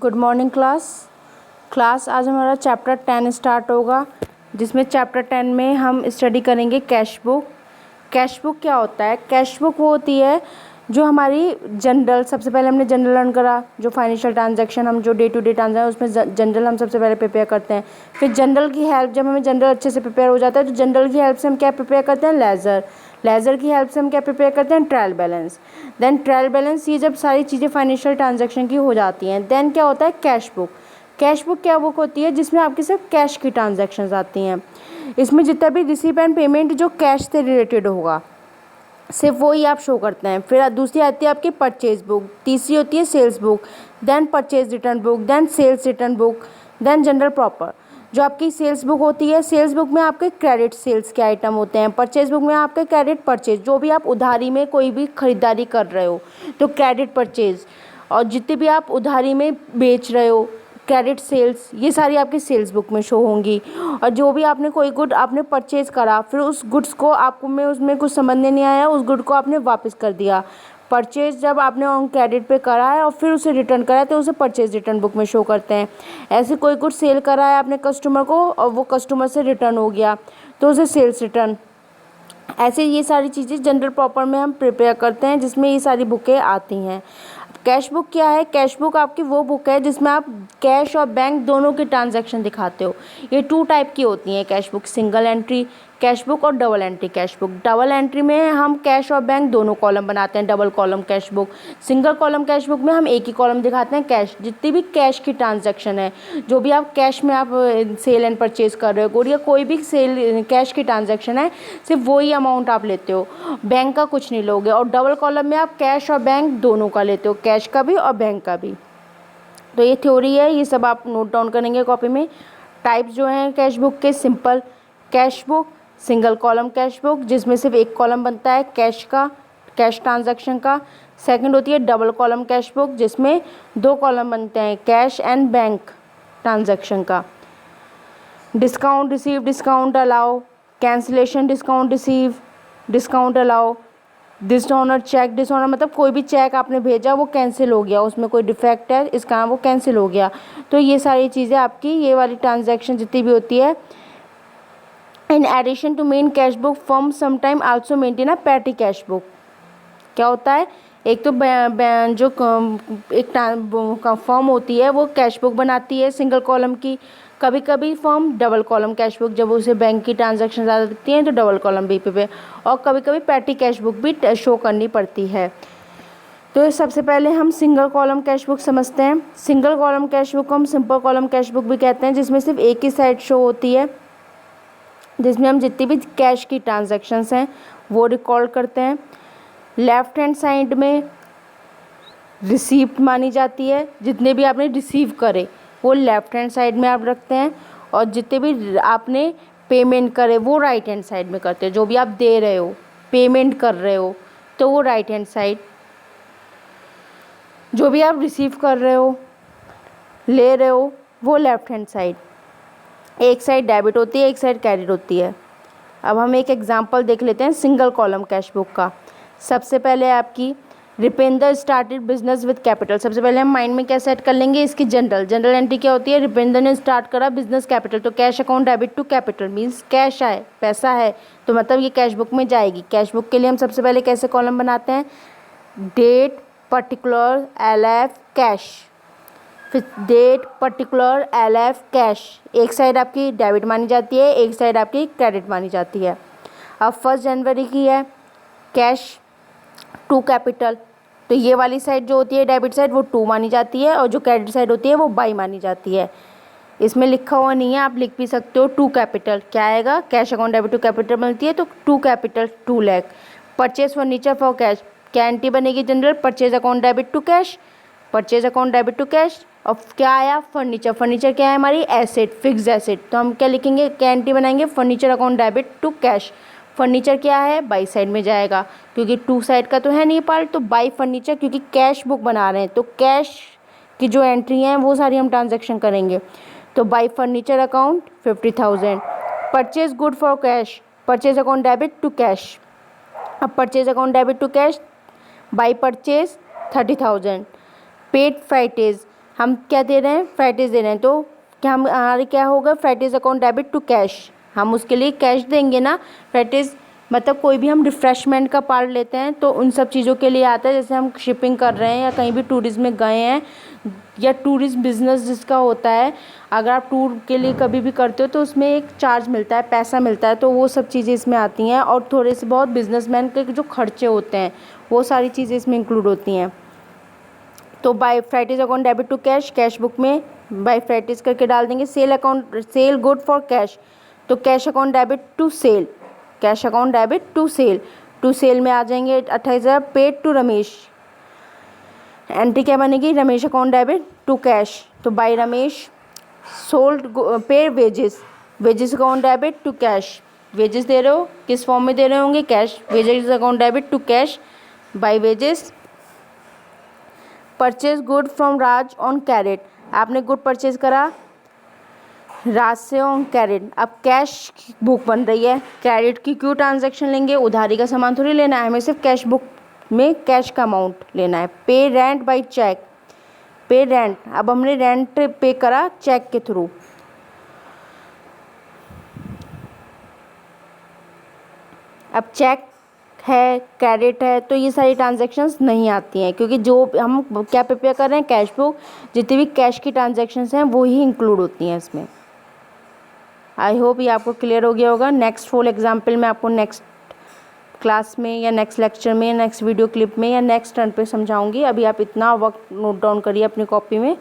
Good morning class आज हमारा chapter 10 start होगा, जिसमें चैप्टर 10 में हम स्टडी करेंगे कैश बुक। कैश बुक क्या होता है? कैश बुक वो होती है जो हमारी जनरल, सबसे पहले हमने जनरल लर्न करा, जो फाइनेंशियल ट्रांजैक्शन हम जो डे टू डे ट्रांजैक्शन उसमें जनरल हम सबसे पहले प्रिपेयर करते हैं। फिर जनरल की हेल्प, जब हमें जनरल अच्छे से प्रिपेयर हो जाता है तो जनरल की हेल्प से हम क्या प्रिपेयर करते हैं? लेज़र की हेल्प से हम क्या प्रिपेयर करते हैं? Trial balance. Then trial balance, ये जब सारी चीज़ें फाइनेंशियल ट्रांजैक्शन की हो जाती हैं, देन क्या होता है? Cash book. कैश बुक क्या बुक होती है? जिसमें आपकी सिर्फ कैश की ट्रांजैक्शंस आती हैं। इसमें जितना भी रिसीव एंड पेमेंट जो कैश से रिलेटेड होगा सिर्फ वही आप शो करते हैं। फिर दूसरी आती है आपकी परचेज बुक, तीसरी होती है sales book, then purchase return book, then sales return book, then journal proper. जो आपकी सेल्स बुक होती है, सेल्स बुक में आपके क्रेडिट सेल्स के आइटम होते हैं। परचेज बुक में आपके क्रेडिट परचेज, जो भी आप उधारी में कोई भी खरीदारी कर रहे हो तो क्रेडिट परचेज, और जितने भी आप उधारी में बेच रहे हो क्रेडिट सेल्स, ये सारी आपकी सेल्स बुक में शो होंगी। और जो भी आपने कोई गुड आपने परचेज़ करा, फिर उस गुड्स को आपको में उसमें कुछ समझ में नहीं आया, उस गुड को आपने वापस कर दिया। परचेज जब आपने ऑन क्रेडिट पे करा है और फिर उसे रिटर्न करा है तो उसे परचेज रिटर्न बुक में शो करते हैं। ऐसे कोई गुड सेल करा है आपने कस्टमर को और वो कस्टमर से रिटर्न हो गया तो उसे सेल्स रिटर्न। ऐसे ये सारी चीज़ें जनरल प्रॉपर में हम प्रिपेयर करते हैं, जिसमें ये सारी बुकें आती हैं। कैश बुक क्या है? कैश बुक आपकी वो बुक है जिसमें आप कैश और बैंक दोनों के ट्रांजैक्शन दिखाते हो। ये 2 टाइप की होती हैं cash book, single entry cash book और double entry cash book. Double entry में हम कैश और बैंक दोनों कॉलम बनाते हैं, double column cash book. Single column cash book में हम एक ही कॉलम दिखाते हैं कैश, जितनी भी कैश की ट्रांजैक्शन है, जो भी आप कैश में आप सेल एंड परचेज कर रहे हो गुड, या कोई भी सेल कैश की ट्रांजैक्शन है, सिर्फ वही अमाउंट आप लेते हो, बैंक का कुछ नहीं लोगे। और डबल कॉलम में आप कैश और बैंक दोनों का लेते हो, कैश का भी और बैंक का भी। तो ये थ्योरी है, ये सब आप नोट डाउन करेंगे कॉपी में। टाइप्स जो हैं कैश बुक के: simple cash book, single column cash book जिसमें सिर्फ एक कॉलम बनता है कैश का, कैश ट्रांजैक्शन का। सेकंड होती है डबल कॉलम कैश बुक जिसमें 2 कॉलम बनते हैं कैश एंड बैंक ट्रांजैक्शन का। Discount receive, discount allow, cancellation, discount receive, discount allow, dishonour cheque. Dishonour मतलब कोई भी चेक आपने भेजा वो कैंसिल हो गया, उसमें कोई डिफेक्ट है इस कारण वो कैंसिल हो गया। तो ये सारी चीज़ें आपकी ये वाली ट्रांजैक्शन जितनी भी होती है। In addition to main cash book firm sometime also maintain a petty cash book. क्या होता है? एक तो जो एक फर्म होती है वो कैश बुक बनाती है सिंगल कॉलम की, कभी कभी firm double column cash book, जब उसे बैंक की ट्रांजैक्शन ज़्यादा दिखती हैं तो डबल कॉलम भी पे, और कभी कभी पैटी कैश बुक भी शो करनी पड़ती है। तो सबसे पहले हम सिंगल कॉलम कैश बुक समझते हैं। सिंगल कॉलम कैश बुक को हम सिंपल कॉलम कैश बुक भी कहते हैं, जिसमें सिर्फ एक ही साइड शो होती है, जिसमें हम जितनी भी कैश की ट्रांजैक्शंस हैं वो रिकॉर्ड करते हैं। लेफ्ट हैंड साइड में रिसीप्ट मानी जाती है, जितने भी आपने रिसीव करे वो लेफ्ट हैंड साइड में आप रखते हैं, और जितने भी आपने पेमेंट करे वो राइट हैंड साइड में करते हैं। जो भी आप दे रहे हो, पेमेंट कर रहे हो तो वो राइट हैंड साइड, जो भी आप रिसीव कर रहे हो, ले रहे हो, वो लेफ्ट हैंड साइड। एक साइड डेबिट होती है, एक साइड क्रेडिट होती है। अब हम एक एग्जांपल देख लेते हैं सिंगल कॉलम कैश बुक का। सबसे पहले आपकी रिपेंद्र स्टार्टेड बिजनेस विद कैपिटल। सबसे पहले हम माइंड में क्या सेट कर लेंगे? इसकी जनरल एंट्री क्या होती है? रिपेंद्र ने स्टार्ट करा बिजनेस कैपिटल, तो cash account debit to capital means cash आए, पैसा है, तो मतलब ये कैश बुक में जाएगी। कैश बुक के लिए हम सबसे पहले कैसे कॉलम बनाते हैं? Date, particular, LF, cash. फिर डेट, पर्टिकुलर, LF, कैश। एक साइड आपकी डेबिट मानी जाती है, एक साइड आपकी क्रेडिट मानी जाती है। अब 1 जनवरी की है, कैश टू कैपिटल, तो ये वाली साइड जो होती है डेबिट साइड वो 2 मानी जाती है, और जो क्रेडिट साइड होती है वो बाई मानी जाती है। इसमें लिखा हुआ नहीं है, आप लिख भी सकते हो 2 कैपिटल। क्या आएगा? Cash account debit to capital मिलती है तो 2 capital 2 lakh. Purchase furniture for cash, क्या एंट्री बनेगी? Journal purchase account debit to cash, purchase account debit to cash. और क्या आया? फर्नीचर। फर्नीचर क्या है? हमारी एसेट, फिक्स एसेट, तो हम क्या लिखेंगे? क्या एंट्री बनाएंगे? Furniture account debit to cash. Furniture क्या है? बाई साइड में जाएगा, क्योंकि 2 साइड का तो है नहीं पार्ट, तो बाई फर्नीचर, क्योंकि कैश बुक बना रहे हैं तो कैश की जो एंट्री हैं वो सारी हम ट्रांजैक्शन करेंगे। तो by furniture account 50,000। Purchase good for cash, purchase account debit to cash. अब purchase account debit to cash, by purchase 30,000। Paid freightage, हम क्या दे रहे हैं, फ्राइटेज दे रहे हैं, तो क्या हम हमारे क्या होगा, फ्राइटेज अकाउंट डेबिट टू कैश, हम उसके लिए कैश देंगे ना। फ्राइटेज मतलब कोई भी हम रिफ़्रेशमेंट का पार्ट लेते हैं तो उन सब चीज़ों के लिए आता है, जैसे हम शिपिंग कर रहे हैं या कहीं भी टूरिज़्म में गए हैं या टूरिस्ट बिजनेस जिसका होता है, अगर आप टूर के लिए कभी भी करते हो तो उसमें एक चार्ज मिलता है, पैसा मिलता है, तो वो सब चीज़ें इसमें आती हैं। और थोड़े से बहुत बिजनेसमैन के जो खर्चे होते हैं वो सारी चीज़ें इसमें इंक्लूड होती हैं। तो by freightage account debit to cash, cash book में बाय फ्राइटेज करके डाल देंगे। Sale account, sale good for cash, तो cash account debit to sale, cash account debit to sale, to sale में आ जाएंगे 28,000। पेड टू रमेश, एंट्री क्या बनेगी, Ramesh account debit to cash, तो बाय रमेश सोल्ड पे wages, wages account debit to cash, wages दे रहे हो, किस फॉर्म में दे रहे होंगे, cash, wages account debit to cash by wages. Purchase good from Raj on credit, आपने गुड परचेज करा राज से ऑन कैरेट, अब कैश बुक बन रही है, क्रेडिट की क्यों ट्रांजैक्शन लेंगे, उधारी का सामान थोड़ी लेना है, हमें सिर्फ कैश बुक में कैश का अमाउंट लेना है। पे रेंट बाय चेक, पे रेंट, अब हमने रेंट पे करा चेक के थ्रू, अब चेक है, क्रेडिट है, तो ये सारी ट्रांजैक्शंस नहीं आती हैं, क्योंकि जो हम क्या प्रिपेयर कर रहे हैं, कैश बुक, जितनी भी कैश की ट्रांजैक्शंस हैं वो ही इंक्लूड होती हैं इसमें। आई होप ये आपको क्लियर हो गया होगा। नेक्स्ट फुल एग्जाम्पल मैं आपको नेक्स्ट क्लास में या नेक्स्ट लेक्चर में, नेक्स्ट वीडियो क्लिप में या नेक्स्ट टर्न पे समझाऊंगी। अभी आप इतना वक्त नोट डाउन करिए अपनी कॉपी में,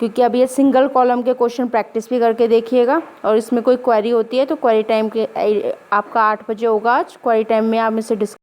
क्योंकि अभी ये सिंगल कॉलम के क्वेश्चन प्रैक्टिस भी करके देखिएगा। और इसमें कोई क्वेरी होती है तो क्वेरी टाइम के आपका 8 बजे होगा आज, क्वेरी टाइम में आप मुझसे डिस्कस